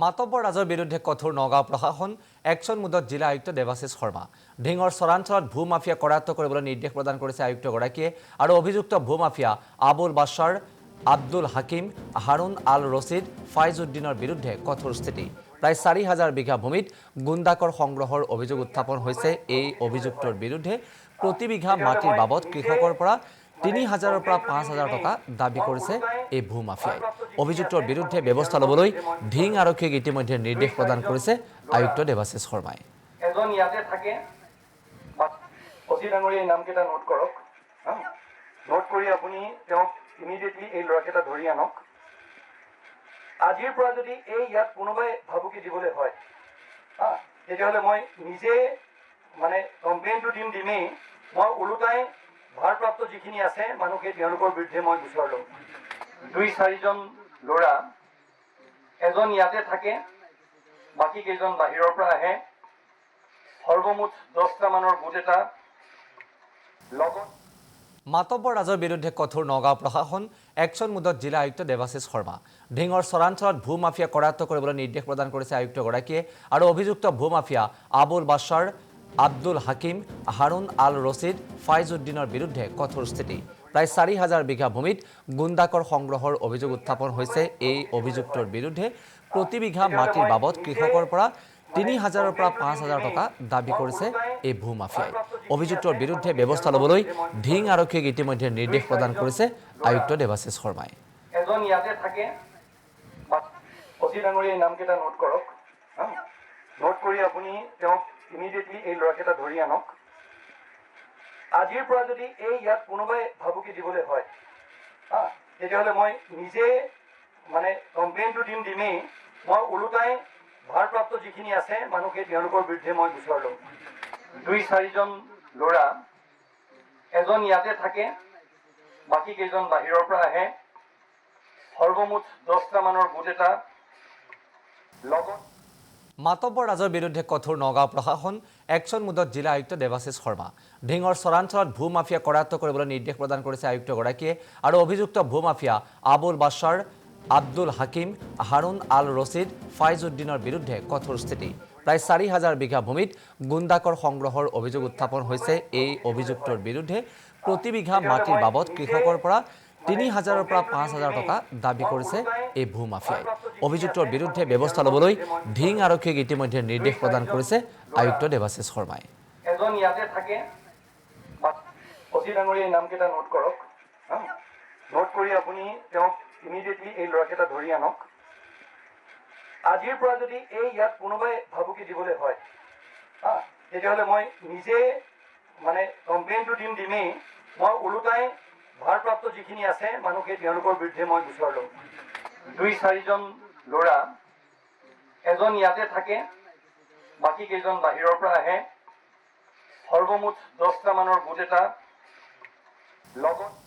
মাতব্বৰ ৰাজৰ বিৰুদ্ধে কঠোৰ নগাঁও প্ৰশাসন একশ্যন মুডত জিলা আয়ুক্ত দেৱাশিষ শৰ্মা ঢিঙৰ চৰাঞ্চলত ভূ মাফিয়া কৰায়ত্ব কৰিবলৈ নিৰ্দেশ প্ৰদান কৰিছে আয়ুক্তগৰাকীয়ে আৰু অভিযুক্ত ভূ মাফিয়া আবুল বাশ্বাৰ আব্দুল হাকিম হাৰুন আল ৰছিদ ফাইজউদ্দিনৰ বিৰুদ্ধে কঠোৰ স্থিতি প্ৰায় ৪,০০০ বিঘা ভূমিত গুণ্ডাকৰ সংগ্ৰহৰ অভিযোগ উত্থাপন হৈছে এই অভিযুক্তৰ বিৰুদ্ধে প্ৰতি বিঘা মাটিৰ বাবদ কৃষকৰ পৰা ৩,০০০ৰ পৰা ৫,০০০ টকা দাবী কৰিছে এই ভূ মাফিয়াই অভিযুক্তৰ বিৰুদ্ধে ব্যৱস্থা ল'বলৈ ঢিং আৰক্ষীক ইতিমধ্যে নিৰ্দেশ প্ৰদান কৰিছে আয়ুক্ত দেৱাশিষ শৰ্মাই এজন ইয়াতে থাকে অতি ডাঙৰীয়া নামকেইটা নোট কৰক নোট কৰি আপুনি তেওঁক ইমিডিয়েটলি এই ল'ৰাকেইটা ধৰি আনক আজিৰ পৰা যদি এই ইয়াত কোনোবাই ভাবুকি দিবলৈ হয় তেতিয়াহ'লে মই নিজে মানে কমপ্লেইনটো দিমেই মই ওলোটাই ভাৰপ্ৰাপ্ত যিখিনি আছে মানুহে তেওঁলোকৰ বিৰুদ্ধে মই গোচৰ ল'ম ২-৪জন ল'ৰা এজন ইয়াতে থাকে বাকী কেইজন বাহিৰৰ পৰা আহে সৰ্বমুঠ 10টা মানৰ গোট এটা লগত মাতব্বৰ ৰাজৰ বিৰুদ্ধে কঠোৰ নগাঁও প্ৰশাসন একশ্যন মুডত জিলা আয়ুক্ত দেৱাশিষ শৰ্মা ঢিঙৰ চৰাঞ্চলত ভূ মাফিয়া কৰায়ত্ব কৰিবলৈ নিৰ্দেশ প্ৰদান কৰিছে আয়ুক্তগৰাকীয়ে আৰু অভিযুক্ত ভূ মাফিয়া আবুল বাশ্বাৰ আব্দুল হাকিম হাৰুন আল ৰছিদ ফাইজউদ্দিনৰ বিৰুদ্ধে কঠোৰ স্থিতি প্ৰায় ৪,০০০ বিঘা ভূমিত গুণ্ডাকৰ সংগ্ৰহৰ অভিযোগ উত্থাপন হৈছে এই অভিযুক্তৰ বিৰুদ্ধে প্ৰতি বিঘা মাটিৰ বাবদ কৃষকৰ পৰা ৩,০০০ৰ পৰা ৫,০০০ টকা দাবী কৰিছে এই ভূ মাফিয়াই অভিযুক্তৰ বিৰুদ্ধে ব্যৱস্থা ল'বলৈ ঢিং আৰক্ষীক ইতিমধ্যে নিৰ্দেশ প্ৰদান কৰিছে আয়ুক্ত দেৱাশিষ শৰ্মাই এজন ইয়াতে থাকে অতি ডাঙৰীয়া নামকেইটা নোট কৰক নোট কৰি আপুনি তেওঁক ইমিডিয়েটলি এই ল'ৰাকেইটা ধৰি আনক আজিৰ পৰা যদি এই ইয়াত কোনোবাই ভাবুকি দিবলৈ হয় তেতিয়াহ'লে মই নিজে মানে কমপ্লেইনটো দিমেই মই ওলোটাই ভাৰপ্ৰাপ্ত যিখিনি আছে মানুহে তেওঁলোকৰ বিৰুদ্ধে মই গোচৰ ল'ম ২-৪জন ল'ৰা এজন ইয়াতে থাকে বাকী কেইজন বাহিৰৰ পৰা আহে সৰ্বমুঠ 10টা মানৰ গোট এটা লগত মাতব্বৰ ৰাজৰ বিৰুদ্ধে কঠোৰ নগাঁও প্ৰশাসন একশ্যন মুডত জিলা আয়ুক্ত দেৱাশিষ শৰ্মা ঢিঙৰ চৰাঞ্চলত ভূ মাফিয়া কৰায়ত্ব কৰিবলৈ নিৰ্দেশ প্ৰদান কৰিছে আয়ুক্তগৰাকীয়ে আৰু অভিযুক্ত ভূ মাফিয়া আবুল বাশ্বাৰ আব্দুল হাকিম হাৰুন আল ৰছিদ ফাইজউদ্দিনৰ বিৰুদ্ধে কঠোৰ স্থিতি প্ৰায় ৪,০০০ বিঘা ভূমিত গুণ্ডাকৰ সংগ্ৰহৰ অভিযোগ উত্থাপন হৈছে এই অভিযুক্তৰ বিৰুদ্ধে প্ৰতি বিঘা মাটিৰ বাবদ কৃষকৰ পৰা ৩,০০০ৰ পৰা ৫,০০০ টকা দাবী কৰিছে এই ভূ মাফিয়াই অভিযুক্তৰ বিৰুদ্ধে ব্যৱস্থা ল'বলৈ ঢিং আৰক্ষীক ইতিমধ্যে নিৰ্দেশ প্ৰদান কৰিছে আয়ুক্ত দেৱাশিষ শৰ্মাই এজন ইয়াতে থাকে অতি ডাঙৰীয়া নামকেইটা নোট কৰক নোট কৰি আপুনি তেওঁক ইমিডিয়েটলি এই ল'ৰাকেইটা ধৰি আনক আজিৰ পৰা যদি এই ইয়াত কোনোবাই ভাবুকি দিবলৈ হয় তেতিয়াহ'লে মই নিজে মানে কমপ্লেইনটো দিমেই মই ওলোটাই ভাৰপ্ৰাপ্ত যিখিনি আছে মানুহে তেওঁলোকৰ বিৰুদ্ধে মই গোচৰ ল'ম ২-৪জন ল'ৰা এজন ইয়াতে থাকে বাকী কেইজন বাহিৰৰ পৰা আহে সৰ্বমুঠ 10টা মানৰ গোট এটা লগত